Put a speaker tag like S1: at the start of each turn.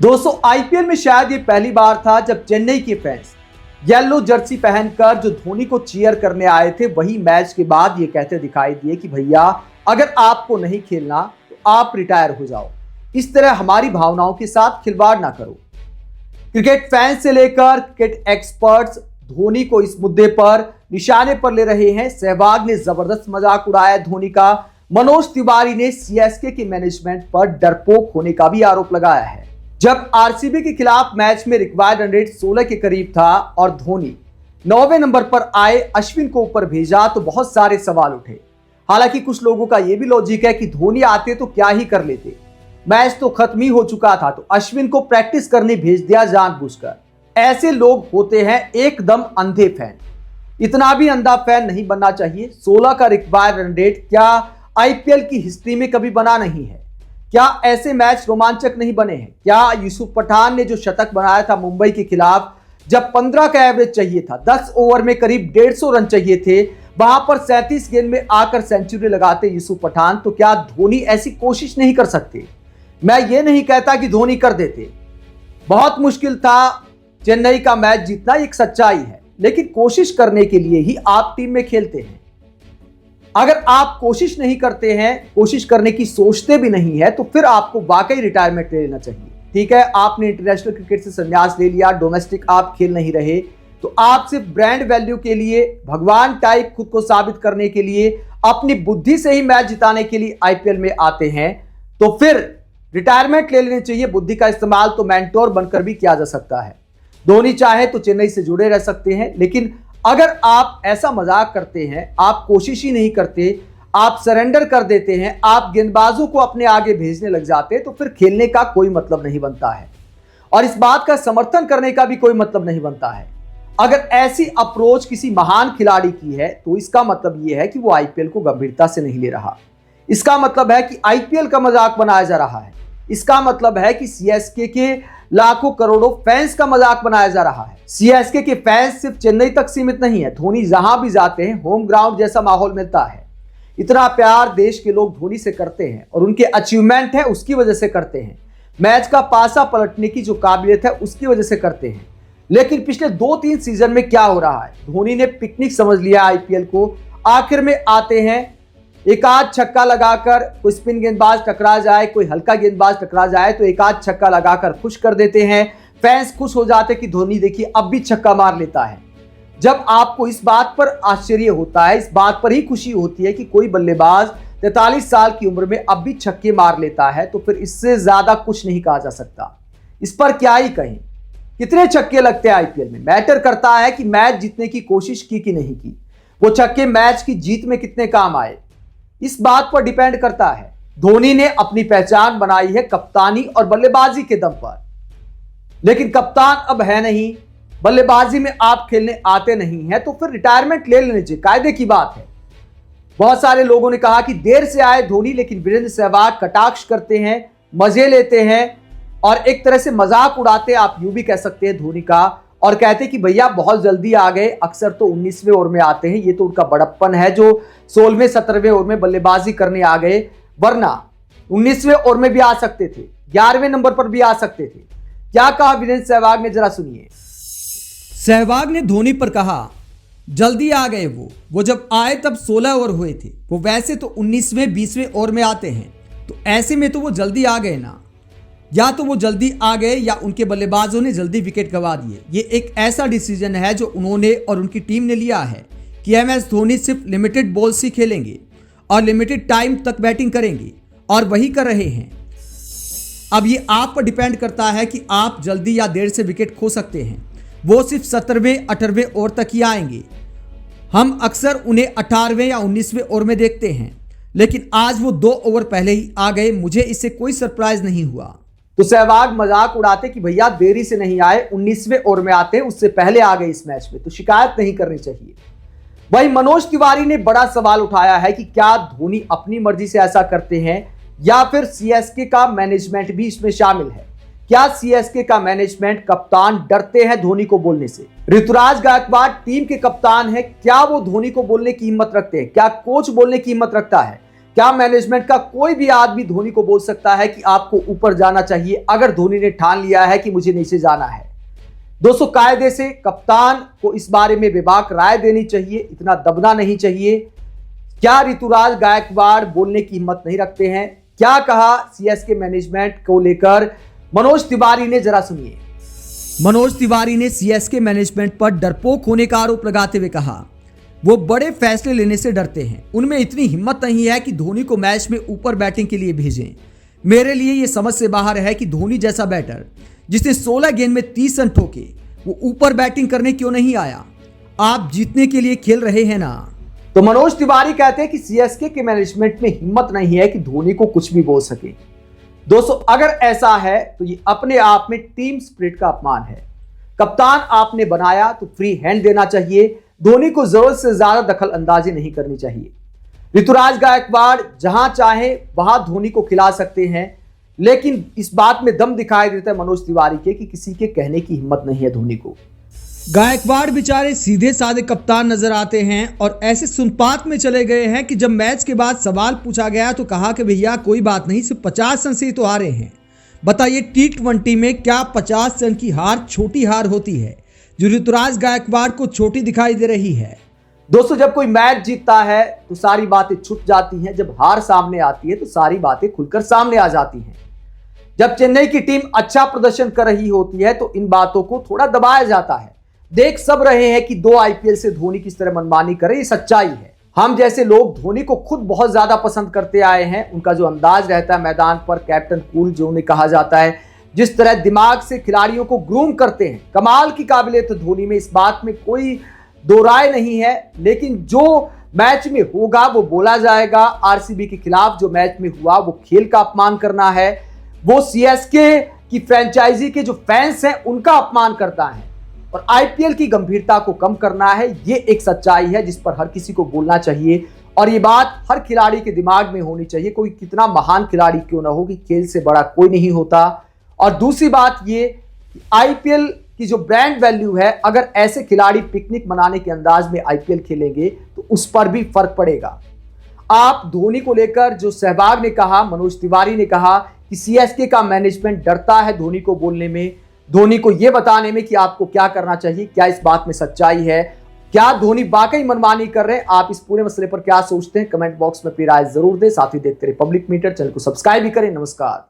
S1: दोस्तों आईपीएल में शायद ये पहली बार था जब चेन्नई के फैंस येलो जर्सी पहनकर जो धोनी को चीयर करने आए थे वही मैच के बाद ये कहते दिखाई दिए कि भैया अगर आपको नहीं खेलना तो आप रिटायर हो जाओ, इस तरह हमारी भावनाओं के साथ खिलवाड़ ना करो। क्रिकेट फैंस से लेकर क्रिकेट एक्सपर्ट्स धोनी को इस मुद्दे पर निशाने पर ले रहे हैं। सहवाग ने जबरदस्त मजाक उड़ाया धोनी का। मनोज तिवारी ने सीएसके के मैनेजमेंट पर डरपोक होने का भी आरोप लगाया है। जब आरसीबी के खिलाफ मैच में रिक्वायर्ड रन रेट 16 के करीब था और धोनी 9वें नंबर पर आए, अश्विन को ऊपर भेजा तो बहुत सारे सवाल उठे। हालांकि कुछ लोगों का यह भी लॉजिक है कि धोनी आते तो क्या ही कर लेते, मैच तो खत्म ही हो चुका था, तो अश्विन को प्रैक्टिस करने भेज दिया जानबूझकर। ऐसे लोग होते हैं एकदम अंधे फैन। इतना भी अंधा फैन नहीं बनना चाहिए। 16 का रिक्वायर्ड रन रेट क्या आईपीएल की हिस्ट्री में कभी बना नहीं है? क्या ऐसे मैच रोमांचक नहीं बने हैं? क्या यूसुफ पठान ने जो शतक बनाया था मुंबई के खिलाफ, जब 15 का एवरेज चाहिए था, 10 ओवर में करीब 150 रन चाहिए थे, वहां पर 37 गेंद में आकर सेंचुरी लगाते यूसुफ पठान, तो क्या धोनी ऐसी कोशिश नहीं कर सकते? मैं ये नहीं कहता कि धोनी कर देते, बहुत मुश्किल था चेन्नई का मैच जीतना, एक सच्चाई है, लेकिन कोशिश करने के लिए ही आप टीम में खेलते हैं। अगर आप कोशिश नहीं करते हैं, कोशिश करने की सोचते भी नहीं है, तो फिर आपको वाकई रिटायरमेंट ले लेना चाहिए। ठीक है, आपने इंटरनेशनल क्रिकेट से संन्यास ले लिया, डोमेस्टिक आप खेल नहीं रहे, तो आप सिर्फ ब्रांड वैल्यू के लिए, भगवान टाइप खुद को साबित करने के लिए, अपनी बुद्धि से ही मैच जिताने के लिए आईपीएल में आते हैं, तो फिर रिटायरमेंट ले लेनी चाहिए। बुद्धि का इस्तेमाल तो मेंटोर बनकर भी किया जा सकता है। धोनी चाहे तो चेन्नई से जुड़े रह सकते हैं, लेकिन अगर आप ऐसा मजाक करते हैं, आप कोशिश ही नहीं करते, आप सरेंडर कर देते हैं, आप गेंदबाजों को अपने आगे भेजने लग जाते हैं, तो फिर खेलने का कोई मतलब नहीं बनता है और इस बात का समर्थन करने का भी कोई मतलब नहीं बनता है। अगर ऐसी अप्रोच किसी महान खिलाड़ी की है तो इसका मतलब यह है कि वो आईपीएल को गंभीरता से नहीं ले रहा। इसका मतलब है कि आईपीएल का मजाक बनाया जा रहा है। इसका मतलब है कि सीएसके के लाखों करोड़ों फैंस का मजाक बनाया जा रहा है। सीएसके के फैंस सिर्फ चेन्नई तक सीमित नहीं है। धोनी जहां भी जाते हैं होम ग्राउंड जैसा माहौल मिलता है। इतना प्यार देश के लोग धोनी से करते हैं और उनके अचीवमेंट है उसकी वजह से करते हैं। मैच का पासा पलटने की जो काबिलियत है उसकी वजह से करते हैं। लेकिन पिछले 2-3 सीजन में क्या हो रहा है? धोनी ने पिकनिक समझ लिया आईपीएल को। आखिर में आते हैं, एक आध छक्का लगाकर, कोई स्पिन गेंदबाज टकरा जाए, कोई हल्का गेंदबाज टकरा जाए तो एक आध छक्का लगाकर खुश कर देते हैं। फैंस खुश हो जाते कि धोनी देखिए अब भी छक्का मार लेता है। जब आपको इस बात पर आश्चर्य होता है, इस बात पर ही खुशी होती है कि कोई बल्लेबाज 43 साल की उम्र में अब भी छक्के मार लेता है, तो फिर इससे ज्यादा कुछ नहीं कहा जा सकता। इस पर क्या ही कहें। कितने छक्के लगते हैं आईपीएल में, मैटर करता है कि मैच जीतने की कोशिश की कि नहीं की। वो छक्के मैच की जीत में कितने काम आए, इस बात पर डिपेंड करता है। धोनी ने अपनी पहचान बनाई है कप्तानी और बल्लेबाजी के दम पर, लेकिन कप्तान अब है नहीं, बल्लेबाजी में आप खेलने आते नहीं हैं, तो फिर रिटायरमेंट ले लेने चाहिए, कायदे की बात है। बहुत सारे लोगों ने कहा कि देर से आए धोनी, लेकिन वीरेंद्र सहवाग कटाक्ष करते हैं, मजे लेते हैं और एक तरह से मजाक उड़ाते, आप यूं भी कह सकते हैं धोनी का, और कहते कि भैया बहुत जल्दी आ गए। अक्सर तो 19वें ओवर में आते हैं, ये तो उनका बड़प्पन है जो 16वें 17वें ओवर में बल्लेबाजी करने आ गए, वरना 19वें ओवर में भी आ सकते थे, 11वें नंबर पर भी आ सकते थे। क्या कहा वीरेंद्र सहवाग ने, जरा सुनिए।
S2: सहवाग ने धोनी पर कहा जल्दी आ गए, वो जब आए तब 16 ओवर हुए थे, वो वैसे तो 19वें 20वें ओवर में आते हैं, तो ऐसे में तो वो जल्दी आ गए ना, या तो वो जल्दी आ गए या उनके बल्लेबाजों ने जल्दी विकेट गंवा दिए। ये एक ऐसा डिसीजन है जो उन्होंने और उनकी टीम ने लिया है कि एमएस धोनी सिर्फ लिमिटेड बॉल्स ही खेलेंगे और लिमिटेड टाइम तक बैटिंग करेंगे, और वही कर रहे हैं। अब ये आप पर डिपेंड करता है कि आप जल्दी या देर से विकेट खो सकते हैं। वो सिर्फ 17वें 18वें ओवर तक ही आएंगे। हम अक्सर उन्हें 18वें या 19वें ओवर में देखते हैं, लेकिन आज वो 2 ओवर पहले ही आ गए। मुझे इससे कोई सरप्राइज नहीं हुआ।
S1: तो सहवाग मजाक उड़ाते कि भैया देरी से नहीं आए, 19वें ओवर में आते, उससे पहले आ गए इस मैच में, तो शिकायत नहीं करनी चाहिए। वही मनोज तिवारी ने बड़ा सवाल उठाया है कि क्या धोनी अपनी मर्जी से ऐसा करते हैं या फिर सीएसके का मैनेजमेंट भी इसमें शामिल है? क्या सीएसके का मैनेजमेंट, कप्तान डरते हैं धोनी को बोलने से? ऋतुराज गायकवाड़ टीम के कप्तान है, क्या वो धोनी को बोलने की हिम्मत रखते हैं? क्या कोच बोलने की हिम्मत रखता है? क्या मैनेजमेंट का कोई भी आदमी धोनी को बोल सकता है कि आपको ऊपर जाना चाहिए अगर धोनी ने ठान लिया है कि मुझे नीचे जाना है? दोस्तों, कायदे से कप्तान को इस बारे में बेबाक राय देनी चाहिए, इतना दबना नहीं चाहिए। क्या ऋतुराज गायकवाड़ बोलने की हिम्मत नहीं रखते हैं? क्या कहा सीएसके मैनेजमेंट को लेकर मनोज तिवारी ने, जरा सुनिए।
S2: मनोज तिवारी ने सीएसके मैनेजमेंट पर डरपोक होने का आरोप लगाते हुए कहा, वो बड़े फैसले लेने से डरते हैं, उनमें इतनी हिम्मत नहीं है कि धोनी को मैच में ऊपर बैटिंग के लिए भेजें। मेरे लिए ये समझ से बाहर है कि धोनी जैसा बैटर जिसने 16 गेंद में 30 रन ठोके, वो ऊपर बैटिंग करने क्यों नहीं आया? आप जीतने के लिए खेल रहे हैं ना।
S1: तो मनोज तिवारी कहते हैं कि सीएसके के मैनेजमेंट में हिम्मत नहीं है कि धोनी को कुछ भी बोल सके। दोस्तों, अगर ऐसा है तो ये अपने आप में टीम स्पिरिट का अपमान है। कप्तान आपने बनाया तो फ्री हैंड देना चाहिए, धोनी को जरूरत से ज्यादा दखल अंदाजी नहीं करनी चाहिए। ऋतुराज गायकवाड़ जहां चाहे वहां धोनी को खिला सकते हैं, लेकिन इस बात में दम दिखाई देता है मनोज तिवारी के कि किसी के कहने की हिम्मत नहीं है धोनी को।
S2: गायकवाड़ बेचारे सीधे साधे कप्तान नजर आते हैं और ऐसे सुनपात में चले गए हैं कि जब मैच के बाद सवाल पूछा गया तो कहा कि भैया कोई बात नहीं, सिर्फ 50 रन से ही तो हारे हैं। बताइए, T20 में क्या 50 रन की हार छोटी हार होती है जो ऋतुराज गायकवाड़ को छोटी दिखाई दे रही है?
S1: दोस्तों, जब कोई मैच जीतता है तो सारी बातें छुप जाती हैं, जब हार सामने आती है तो सारी बातें खुलकर सामने आ जाती हैं। जब चेन्नई की टीम अच्छा प्रदर्शन कर रही होती है तो इन बातों को थोड़ा दबाया जाता है। देख सब रहे हैं कि 2 आईपीएल से धोनी किस तरह मनमानी करे, ये सच्चाई है। हम जैसे लोग धोनी को खुद बहुत ज्यादा पसंद करते आए हैं। उनका जो अंदाज रहता है मैदान पर, कैप्टन कूल जो उन्हें कहा जाता है, जिस तरह दिमाग से खिलाड़ियों को ग्रूम करते हैं, कमाल की काबिलियत धोनी में, इस बात में कोई दो राय नहीं है। लेकिन जो मैच में होगा वो बोला जाएगा। आरसीबी के खिलाफ जो मैच में हुआ वो खेल का अपमान करना है, वो सीएसके की फ्रेंचाइजी के जो फैंस हैं उनका अपमान करता है और आईपीएल की गंभीरता को कम करना है। ये एक सच्चाई है जिस पर हर किसी को बोलना चाहिए और ये बात हर खिलाड़ी के दिमाग में होनी चाहिए, कोई कितना महान खिलाड़ी क्यों ना हो, कि खेल से बड़ा कोई नहीं होता। और दूसरी बात ये, आईपीएल की जो ब्रांड वैल्यू है, अगर ऐसे खिलाड़ी पिकनिक मनाने के अंदाज में आईपीएल खेलेंगे तो उस पर भी फर्क पड़ेगा। आप धोनी को लेकर जो सहवाग ने कहा, मनोज तिवारी ने कहा कि सीएसके का मैनेजमेंट डरता है धोनी को बोलने में, धोनी को यह बताने में कि आपको क्या करना चाहिए, क्या इस बात में सच्चाई है? क्या धोनी वाकई मनमानी कर रहे हैं? आप इस पूरे मसले पर क्या सोचते हैं? कमेंट बॉक्स में अपनी राय जरूर दें। साथ ही देखते रहिए पब्लिक मीटर, चैनल को सब्सक्राइब भी करें। नमस्कार।